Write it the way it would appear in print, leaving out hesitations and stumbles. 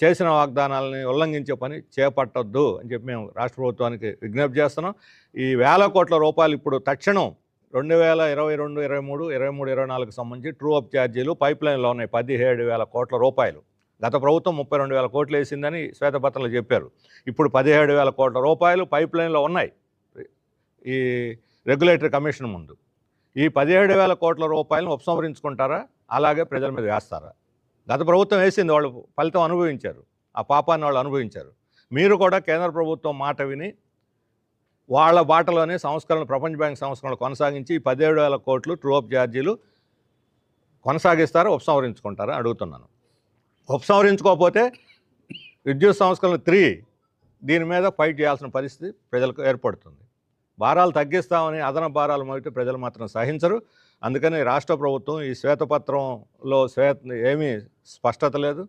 చేసిన వాగ్దానాలని ఉల్లంఘించే పని చేపట్టొద్దు అని చెప్పి మేము రాష్ట్ర ప్రభుత్వానికి విజ్ఞప్తి చేస్తున్నాం. ఈ వేల కోట్ల రూపాయలు ఇప్పుడు తక్షణం 2022, 23, 24 సంబంధించి ట్రూ అప్ ఛార్జీలు పైప్ లైన్లో ఉన్నాయి 17,000 కోట్ల రూపాయలు. గత ప్రభుత్వం 32,000 కోట్లు వేసిందని శ్వేతపత్రంలో చెప్పారు. ఇప్పుడు 17,000 కోట్ల రూపాయలు పైప్ లైన్లో ఉన్నాయి ఈ రెగ్యులేటరీ కమిషన్ ముందు. ఈ 17,000 కోట్ల రూపాయలను ఉపసంహరించుకుంటారా, అలాగే ప్రజల మీద వేస్తారా? గత ప్రభుత్వం వేసింది, వాళ్ళు ఫలితం అనుభవించారు, ఆ పాపాన్ని వాళ్ళు అనుభవించారు. మీరు కూడా కేంద్ర ప్రభుత్వం మాట విని వాళ్ళ బాటలోనే సంస్కరణలు, ప్రపంచ బ్యాంక్ సంస్కరణలు కొనసాగించి ఈ 17,000 కోట్లు ట్రూ అప్ ఛార్జీలు కొనసాగిస్తారా, ఉపసంహరించుకుంటారా అడుగుతున్నాను. ఉపసంహరించుకోకపోతే విద్యుత్ సంస్కరణలు 3 దీని మీద ఫైట్ చేయాల్సిన పరిస్థితి ప్రజలకు ఏర్పడుతుంది. భారాలు తగ్గిస్తామని అదనపు భారాలు మోగితే ప్రజలు మాత్రం సహించరు. అందుకని రాష్ట్ర ప్రభుత్వం ఈ శ్వేతపత్రంలో ఏమీ స్పష్టత లేదు.